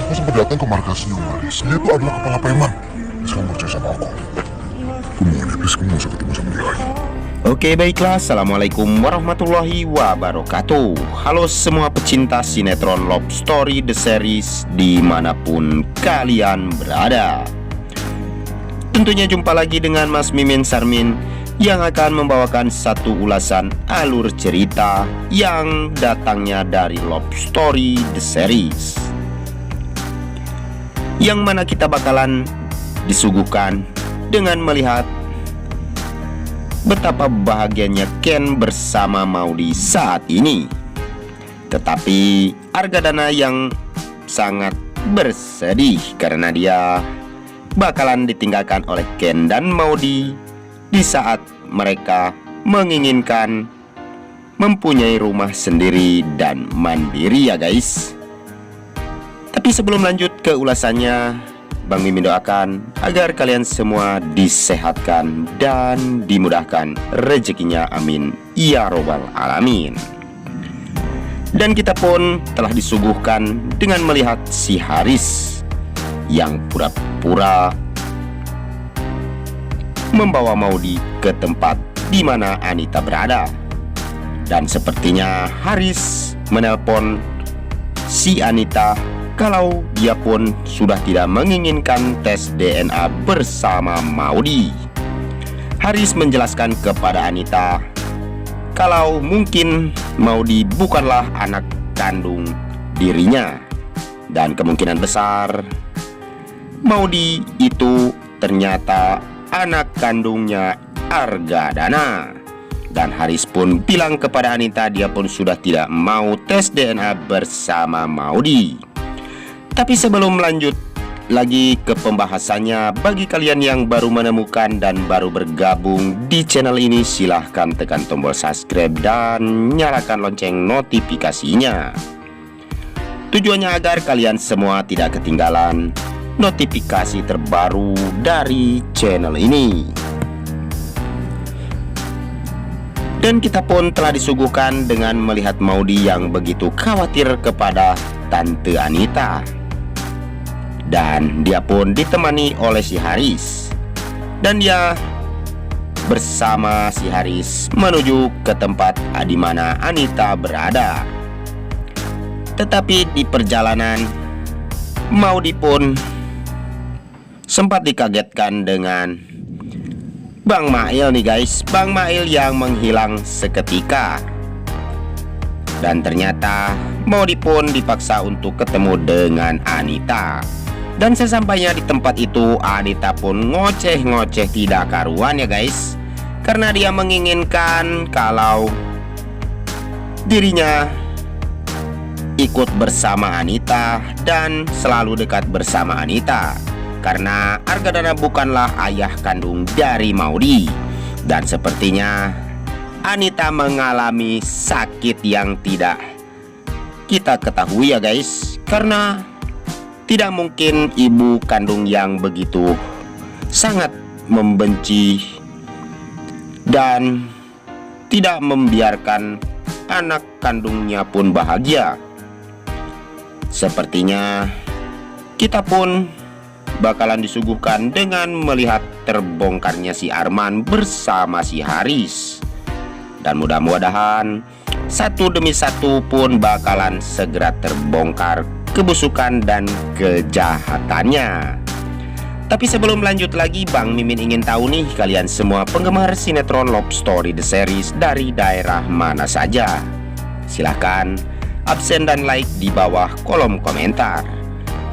Aku sempat datang ke markasnya Haris. Dia itu adalah kepala preman. Please kamu percaya sama aku. Mohon ya, please kamu gak usah ketemu sama dia lagi. Oke baiklah, Assalamualaikum warahmatullahi wabarakatuh. Halo semua pecinta sinetron Love Story The Series dimanapun kalian berada. Tentunya jumpa lagi dengan Mas Mimin Sarmin yang akan membawakan satu ulasan alur cerita yang datangnya dari Love Story The Series, yang mana kita bakalan disuguhkan dengan melihat betapa bahagianya Ken bersama Maudy saat ini. Tetapi Argadana yang sangat bersedih karena dia bakalan ditinggalkan oleh Ken dan Maudy di saat mereka menginginkan mempunyai rumah sendiri dan mandiri ya guys. Tapi sebelum lanjut ke ulasannya, Bang Mimin doakan agar kalian semua disehatkan dan dimudahkan rezekinya, amin ya robbal alamin. Dan kita pun telah disuguhkan dengan melihat si Haris yang pura-pura membawa Maudy ke tempat di mana Anita berada. Dan sepertinya Haris menelpon si Anita kalau dia pun sudah tidak menginginkan tes DNA bersama Maudy. Haris menjelaskan kepada Anita kalau mungkin Maudy bukanlah anak kandung dirinya, dan kemungkinan besar Maudy itu ternyata anak kandungnya Argadana. Dan Haris pun bilang kepada Anita dia pun sudah tidak mau tes DNA bersama Maudy. Tapi sebelum lanjut lagi ke pembahasannya, bagi kalian yang baru menemukan dan baru bergabung di channel ini, silahkan tekan tombol subscribe dan nyalakan lonceng notifikasinya. Tujuannya agar kalian semua tidak ketinggalan notifikasi terbaru dari channel ini. Dan kita pun telah disuguhkan dengan melihat Maudy yang begitu khawatir kepada Tante Anita. Dan dia pun ditemani oleh si Haris. Dan dia bersama si Haris menuju ke tempat di mana Anita berada. Tetapi di perjalanan, Maudy pun sempat dikagetkan dengan Bang Mail nih guys. Bang Mail yang menghilang seketika. Dan ternyata Maudy pun dipaksa untuk ketemu dengan Anita. Dan sesampainya di tempat itu, Anita pun ngoceh-ngoceh tidak karuan ya guys, karena dia menginginkan kalau dirinya ikut bersama Anita dan selalu dekat bersama Anita, karena Argadana bukanlah ayah kandung dari Maudy. Dan sepertinya Anita mengalami sakit yang tidak kita ketahui ya guys, karena tidak mungkin ibu kandung yang begitu sangat membenci dan tidak membiarkan anak kandungnya pun bahagia. Sepertinya kita pun bakalan disuguhkan dengan melihat terbongkarnya si Arman bersama si Haris. Dan mudah-mudahan satu demi satu pun bakalan segera terbongkar kebusukan dan kejahatannya. Tapi sebelum lanjut lagi, Bang Mimin ingin tahu nih, kalian semua penggemar sinetron Love Story The Series dari daerah mana saja? Silahkan absen dan like di bawah kolom komentar.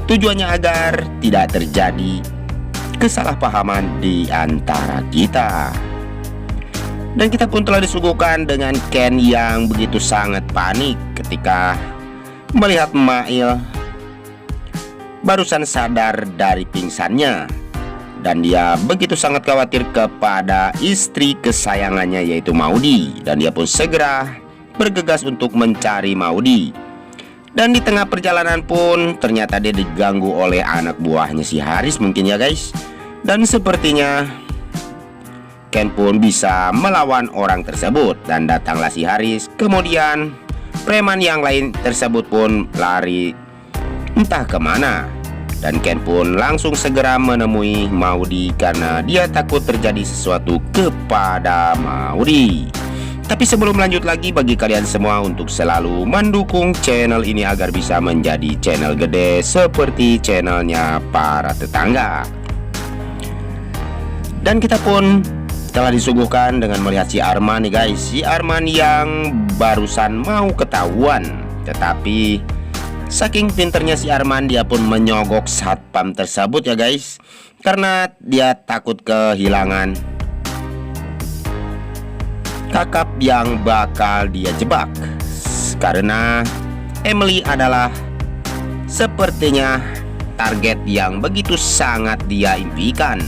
Tujuannya agar tidak terjadi kesalahpahaman di antara kita. Dan kita pun telah disuguhkan dengan Ken yang begitu sangat panik ketika melihat Mail barusan sadar dari pingsannya. Dan dia begitu sangat khawatir kepada istri kesayangannya yaitu Maudy. Dan dia pun segera bergegas untuk mencari Maudy. Dan di tengah perjalanan pun ternyata dia diganggu oleh anak buahnya si Haris mungkin ya guys. Dan sepertinya Ken pun bisa melawan orang tersebut. Dan datanglah si Haris. Kemudian preman yang lain tersebut pun lari entah kemana. Dan Ken pun langsung segera menemui Maudi karena dia takut terjadi sesuatu kepada Maudi. Tapi sebelum lanjut lagi, bagi kalian semua untuk selalu mendukung channel ini agar bisa menjadi channel gede seperti channelnya para tetangga. Dan kita pun telah disuguhkan dengan melihat si Arman nih guys. Si Arman yang barusan mau ketahuan, tetapi saking pinternya si Arman, dia pun menyogok satpam tersebut ya guys, karena dia takut kehilangan kakap yang bakal dia jebak. Karena Emily adalah sepertinya target yang begitu sangat dia impikan.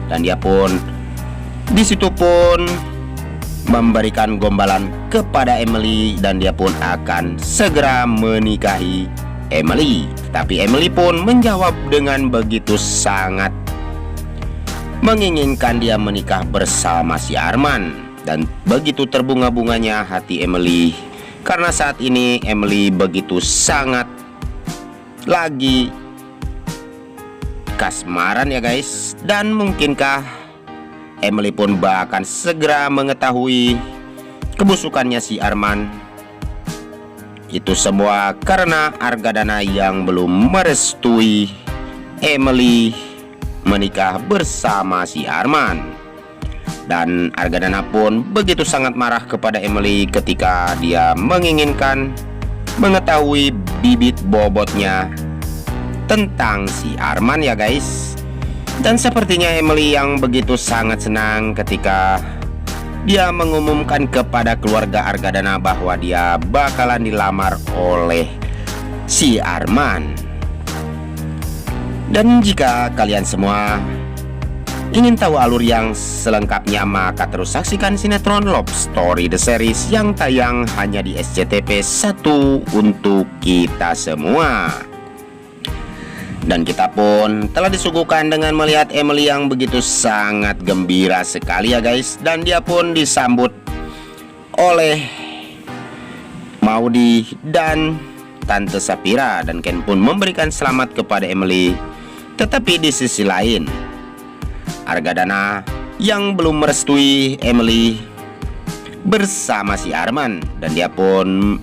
Dan dia pun disitu pun memberikan gombalan kepada Emily, dan dia pun akan segera menikahi Emily. Tapi Emily pun menjawab dengan begitu sangat menginginkan dia menikah bersama si Arman. Dan begitu terbunga-bunganya hati Emily, karena saat ini Emily begitu sangat lagi kasmaran ya guys. Dan mungkinkah Emily pun bahkan segera mengetahui kebusukannya si Arman. Itu semua karena Argadana yang belum merestui Emily menikah bersama si Arman. Dan Argadana pun begitu sangat marah kepada Emily ketika dia menginginkan mengetahui bibit bobotnya tentang si Arman ya guys. Dan sepertinya Emily yang begitu sangat senang ketika dia mengumumkan kepada keluarga Argadana bahwa dia bakalan dilamar oleh si Arman. Dan jika kalian semua ingin tahu alur yang selengkapnya, maka terus saksikan sinetron Love Story The Series yang tayang hanya di SCTV 1 untuk kita semua. Dan kita pun telah disuguhkan dengan melihat Emily yang begitu sangat gembira sekali ya guys. Dan dia pun disambut oleh Maudi dan Tante Sapira. Dan Ken pun memberikan selamat kepada Emily. Tetapi di sisi lain, Argadana yang belum merestui Emily bersama si Arman. Dan dia pun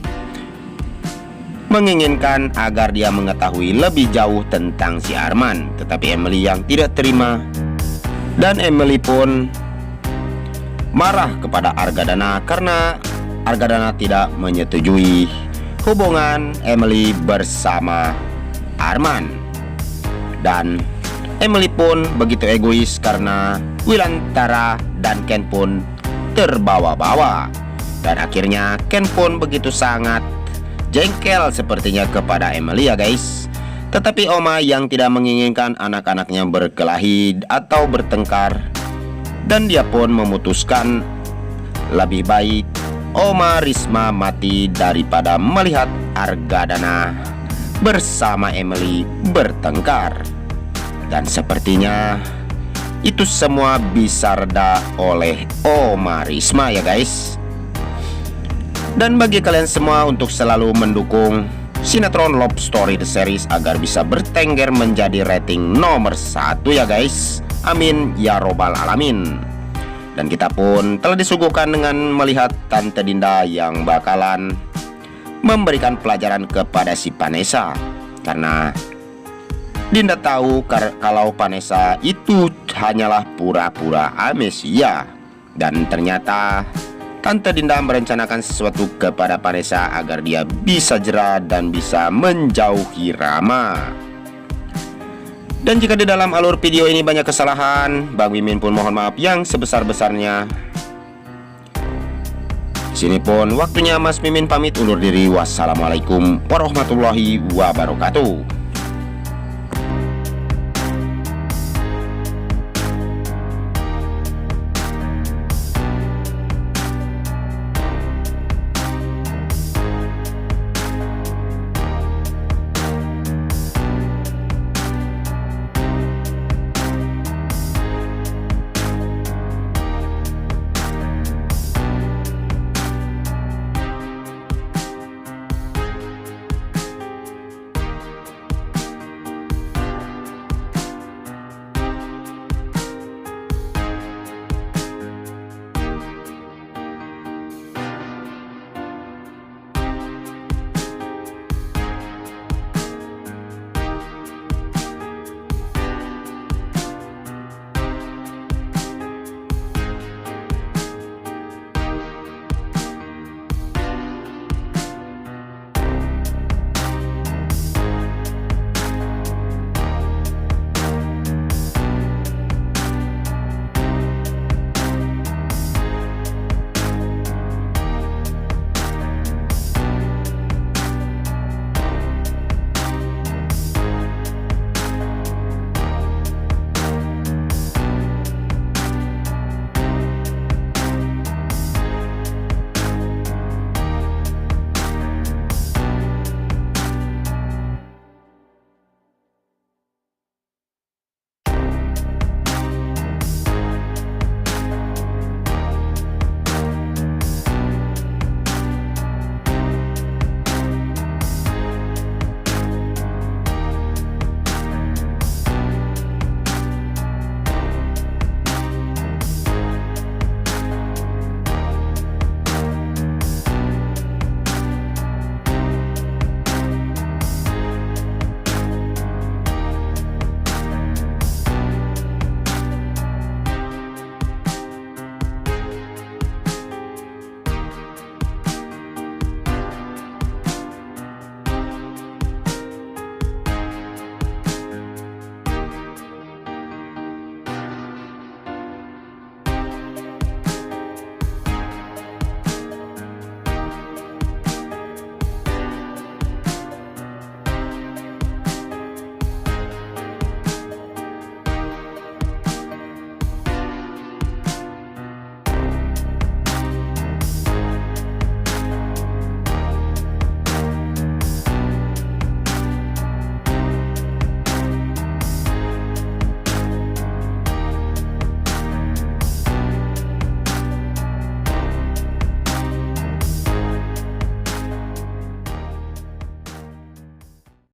menginginkan agar dia mengetahui lebih jauh tentang si Arman. Tetapi Emily yang tidak terima. Dan Emily pun marah kepada Argadana karena Argadana tidak menyetujui hubungan Emily bersama Arman. Dan Emily pun begitu egois karena Wilantara dan Ken pun terbawa-bawa. Dan akhirnya Ken pun begitu sangat jengkel sepertinya kepada Emily ya guys. Tetapi Oma yang tidak menginginkan anak-anaknya berkelahi atau bertengkar, dan dia pun memutuskan lebih baik Oma Risma mati daripada melihat Argadana bersama Emily bertengkar. Dan sepertinya itu semua bisa reda oleh Oma Risma ya guys. Dan bagi kalian semua untuk selalu mendukung sinetron Love Story The Series agar bisa bertengger menjadi rating nomor 1 ya guys. Amin ya robbal alamin. Dan kita pun telah disuguhkan dengan melihat Tante Dinda yang bakalan memberikan pelajaran kepada si Vanessa. Karena Dinda tahu kalau Vanessa itu hanyalah pura-pura amnesia. Dan ternyata Tante Dinda merencanakan sesuatu kepada Vanessa agar dia bisa jera dan bisa menjauhi Rama. Dan jika di dalam alur video ini banyak kesalahan, Bang Mimin pun mohon maaf yang sebesar-besarnya. Sini pun waktunya Mas Mimin pamit undur diri. Wassalamualaikum warahmatullahi wabarakatuh.